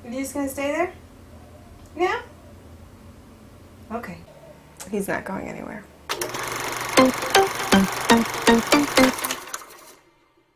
Are you just gonna stay there? Yeah? Okay. He's not going anywhere.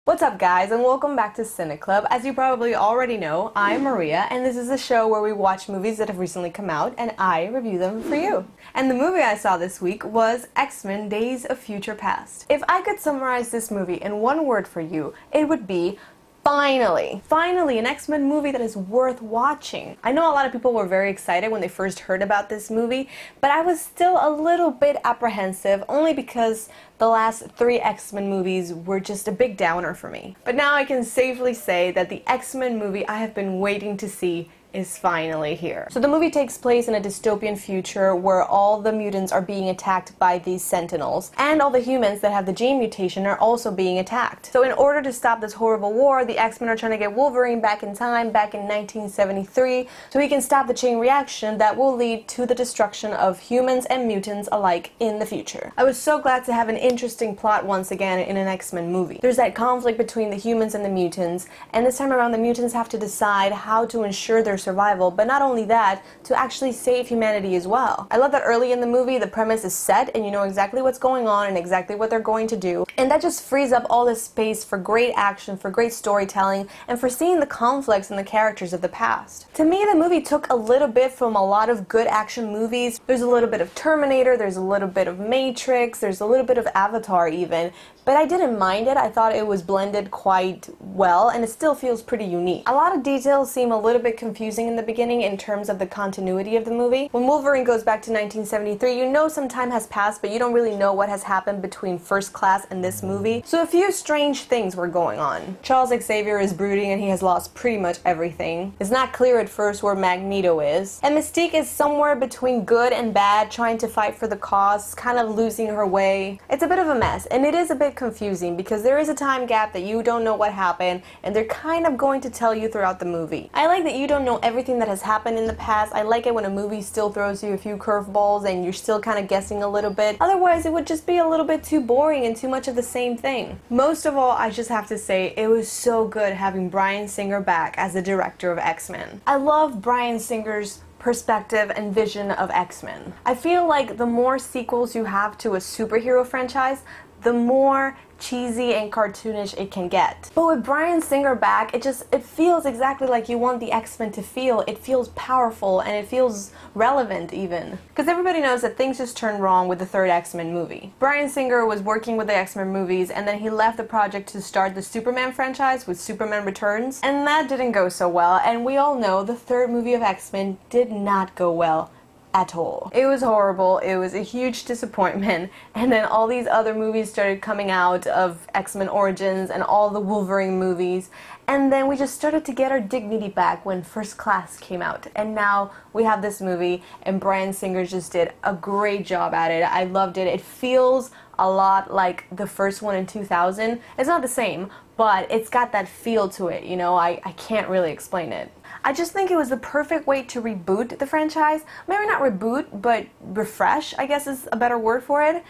What's up, guys, and welcome back to Cine Club. As you probably already know, I'm Maria, and this is a show where we watch movies that have recently come out, and I review them for you. And the movie I saw this week was X-Men: Days of Future Past. If I could summarize this movie in one word for you, it would be finally. Finally, an X-Men movie that is worth watching. I know a lot of people were very excited when they first heard about this movie, but I was still a little bit apprehensive, only because the last 3 X-Men movies were just a big downer for me. But now I can safely say that the X-Men movie I have been waiting to see is finally here. So the movie takes place in a dystopian future where all the mutants are being attacked by these sentinels, and all the humans that have the gene mutation are also being attacked. So in order to stop this horrible war, the X-Men are trying to get Wolverine back in time, back in 1973, so he can stop the chain reaction that will lead to the destruction of humans and mutants alike in the future. I was so glad to have an interesting plot once again in an X-Men movie. There's that conflict between the humans and the mutants, and this time around the mutants have to decide how to ensure their survival, but not only that, to actually save humanity as well. I love that early in the movie the premise is set and you know exactly what's going on and exactly what they're going to do, and that just frees up all this space for great action, for great storytelling, and for seeing the conflicts and the characters of the past. To me, the movie took a little bit from a lot of good action movies. There's a little bit of Terminator, there's a little bit of Matrix, there's a little bit of Avatar even, but I didn't mind it. I thought it was blended quite well, and it still feels pretty unique. A lot of details seem a little bit confusing in the beginning in terms of the continuity of the movie. When Wolverine goes back to 1973, you know some time has passed, but you don't really know what has happened between First Class and this movie. So a few strange things were going on. Charles Xavier is brooding and he has lost pretty much everything. It's not clear at first where Magneto is. And Mystique is somewhere between good and bad, trying to fight for the cause, kind of losing her way. It's a bit of a mess, and it is a bit confusing because there is a time gap that you don't know what happened, and they're kind of going to tell you throughout the movie. I like that you don't know everything that has happened in the past. I like it when a movie still throws you a few curveballs and you're still kind of guessing a little bit. Otherwise, it would just be a little bit too boring and too much of the same thing. Most of all, I just have to say, it was so good having Bryan Singer back as the director of X-Men. I love Bryan Singer's perspective and vision of X-Men. I feel like the more sequels you have to a superhero franchise, the more cheesy and cartoonish it can get. But with Bryan Singer back, it feels exactly like you want the X-Men to feel. It feels powerful and it feels relevant even. Because everybody knows that things just turned wrong with the 3rd X-Men movie. Bryan Singer was working with the X-Men movies, and then he left the project to start the Superman franchise with Superman Returns, and that didn't go so well, and we all know the 3rd movie of X-Men did not go well at all. It was horrible, it was a huge disappointment, and then all these other movies started coming out of X-Men Origins and all the Wolverine movies, and then we just started to get our dignity back when First Class came out, and now we have this movie, and Bryan Singer just did a great job at it. I loved it. It feels a lot like the first one in 2000. It's not the same, but it's got that feel to it, you know. I can't really explain it. I just think it was the perfect way to reboot the franchise. Maybe not reboot, but refresh, I guess is a better word for it.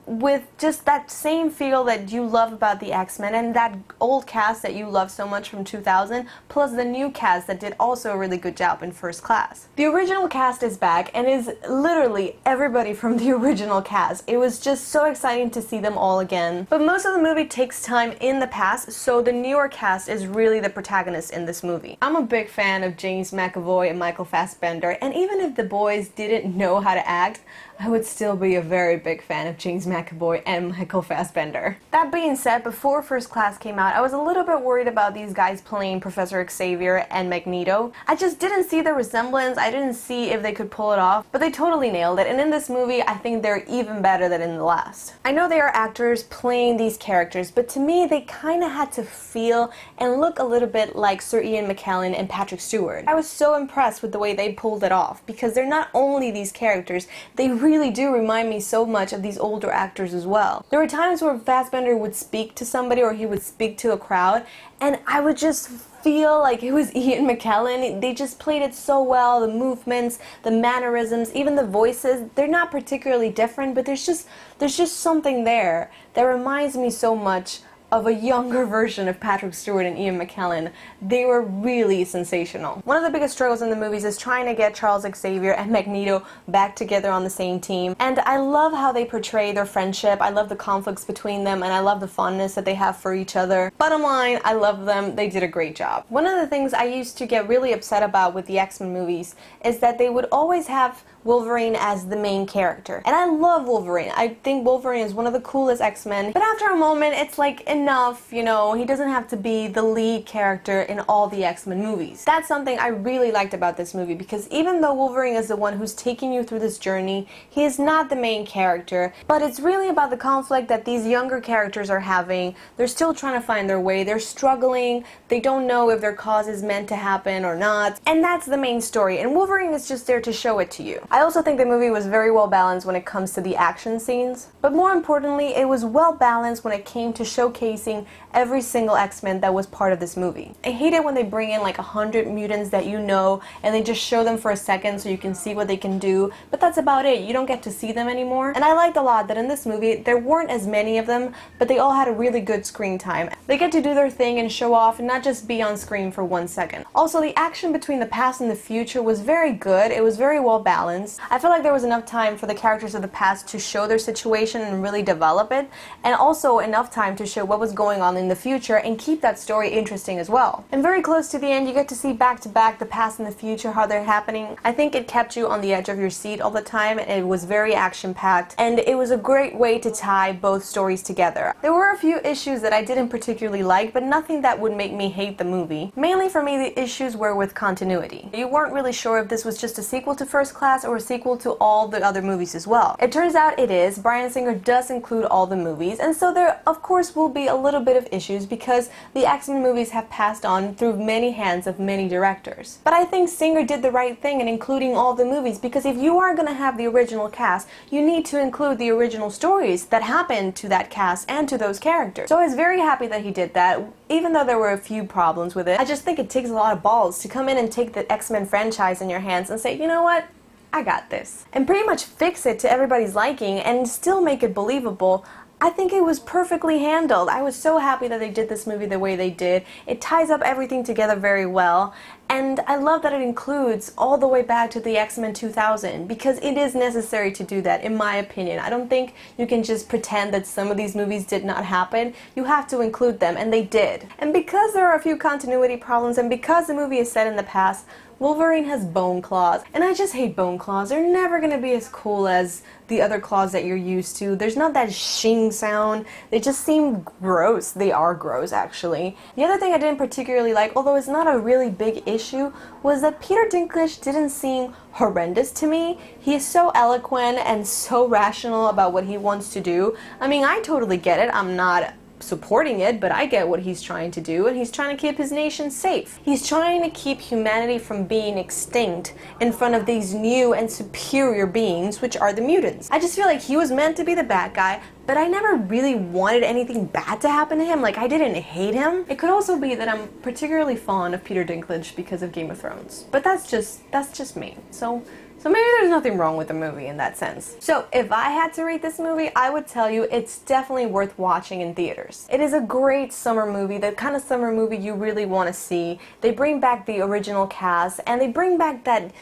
With just that same feel that you love about the X-Men and that old cast that you love so much from 2000, plus the new cast that did also a really good job in First Class. The original cast is back and is literally everybody from the original cast. It was just so exciting to see them all again. But most of the movie takes time in the past, so the newer cast is really the protagonist in this movie. I'm a big fan of James McAvoy and Michael Fassbender, and even if the boys didn't know how to act, I would still be a very big fan of James McAvoy and Michael Fassbender. That being said, before First Class came out, I was a little bit worried about these guys playing Professor Xavier and Magneto. I just didn't see the resemblance, I didn't see if they could pull it off, but they totally nailed it, and in this movie, I think they're even better than in the last. I know they are actors playing these characters, but to me, they kinda had to feel and look a little bit like Sir Ian McKellen and Patrick Stewart. I was so impressed with the way they pulled it off, because they're not only these characters, they really do remind me so much of these older actors as well. There were times where Fassbender would speak to somebody or he would speak to a crowd, and I would just feel like it was Ian McKellen. They just played it so well. The movements, the mannerisms, even the voices, they're not particularly different, but there's just something there that reminds me so much of a younger version of Patrick Stewart and Ian McKellen, they were really sensational. One of the biggest struggles in the movies is trying to get Charles Xavier and Magneto back together on the same team, and I love how they portray their friendship. I love the conflicts between them, and I love the fondness that they have for each other. Bottom line, I love them. They did a great job. One of the things I used to get really upset about with the X-Men movies is that they would always have Wolverine as the main character. And I love Wolverine. I think Wolverine is one of the coolest X-Men. But after a moment, it's like, enough, you know, he doesn't have to be the lead character in all the X-Men movies. That's something I really liked about this movie, because even though Wolverine is the one who's taking you through this journey, he is not the main character. But it's really about the conflict that these younger characters are having. They're still trying to find their way. They're struggling. They don't know if their cause is meant to happen or not. And that's the main story. And Wolverine is just there to show it to you. I also think the movie was very well balanced when it comes to the action scenes, but more importantly, it was well balanced when it came to showcasing every single X-Men that was part of this movie. I hate it when they bring in like 100 mutants that you know, and they just show them for a second so you can see what they can do, but that's about it. You don't get to see them anymore. And I liked a lot that in this movie, there weren't as many of them, but they all had a really good screen time. They get to do their thing and show off and not just be on screen for 1 second. Also, the action between the past and the future was very good. It was very well balanced. I feel like there was enough time for the characters of the past to show their situation and really develop it, and also enough time to show what was going on in the future and keep that story interesting as well. And very close to the end, you get to see back to back the past and the future, how they're happening. I think it kept you on the edge of your seat all the time, and it was very action-packed, and it was a great way to tie both stories together. There were a few issues that I didn't particularly like, but nothing that would make me hate the movie. Mainly for me, the issues were with continuity. You weren't really sure if this was just a sequel to First Class or a sequel to all the other movies as well. It turns out it is. Bryan Singer does include all the movies, and so there of course will be a little bit of issues because the X-Men movies have passed on through many hands of many directors. But I think Singer did the right thing in including all the movies, because if you are going to have the original cast, you need to include the original stories that happened to that cast and to those characters. So I was very happy that he did that, even though there were a few problems with it. I just think it takes a lot of balls to come in and take the X-Men franchise in your hands and say, you know what? I got this. And pretty much fix it to everybody's liking and still make it believable. I think it was perfectly handled. I was so happy that they did this movie the way they did. It ties up everything together very well, and I love that it includes all the way back to the X-Men 2000, because it is necessary to do that, in my opinion. I don't think you can just pretend that some of these movies did not happen. You have to include them, and they did. And because there are a few continuity problems, and because the movie is set in the past, Wolverine has bone claws, and I just hate bone claws. They're never gonna be as cool as the other claws that you're used to. There's not that shing sound. They just seem gross. They are gross, actually. The other thing I didn't particularly like, although it's not a really big issue, was that Peter Dinklage didn't seem horrendous to me. He is so eloquent and so rational about what he wants to do. I mean, I totally get it. I'm not supporting it, but I get what he's trying to do, and he's trying to keep his nation safe. He's trying to keep humanity from being extinct in front of these new and superior beings, which are the mutants. I just feel like he was meant to be the bad guy, but I never really wanted anything bad to happen to him. Like, I didn't hate him. It could also be that I'm particularly fond of Peter Dinklage because of Game of Thrones, but that's just me. So maybe there's nothing wrong with the movie in that sense. So if I had to rate this movie, I would tell you it's definitely worth watching in theaters. It is a great summer movie, the kind of summer movie you really want to see. They bring back the original cast, and they bring back that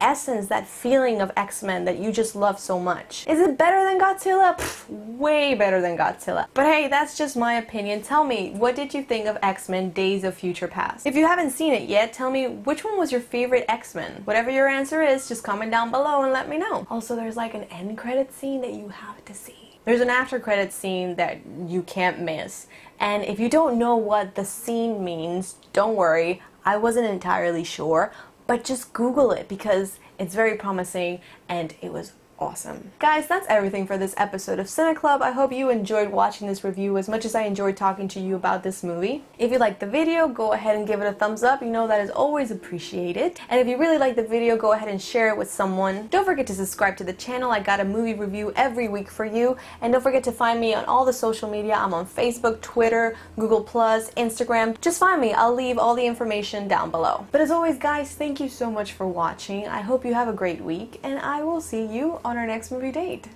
essence, that feeling of X-Men that you just love so much. Is it better than Godzilla? Pfft, way better than Godzilla. But hey, that's just my opinion. Tell me, what did you think of X-Men Days of Future Past? If you haven't seen it yet, tell me which one was your favorite X-Men. Whatever your answer is, just comment down below and let me know. Also, there's like an end credit scene that you have to see. There's an after credit scene that you can't miss. And if you don't know what the scene means, don't worry, I wasn't entirely sure, but just Google it because it's very promising and it was awesome. Guys, that's everything for this episode of Cine Club. I hope you enjoyed watching this review as much as I enjoyed talking to you about this movie. If you liked the video, go ahead and give it a thumbs up. You know that is always appreciated. And if you really like the video, go ahead and share it with someone. Don't forget to subscribe to the channel. I got a movie review every week for you. And don't forget to find me on all the social media. I'm on Facebook, Twitter, Google+, Instagram. Just find me. I'll leave all the information down below. But as always, guys, thank you so much for watching. I hope you have a great week, and I will see you on our next movie date.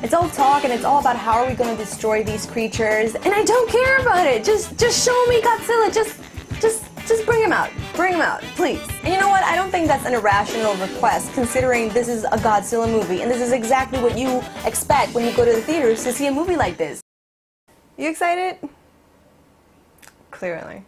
It's all talk and it's all about how are we going to destroy these creatures, and I don't care about it. Just show me Godzilla. Just bring him out. Bring him out, please. And you know what? I don't think that's an irrational request, considering this is a Godzilla movie, and this is exactly what you expect when you go to the theaters to see a movie like this. You excited? Clearly.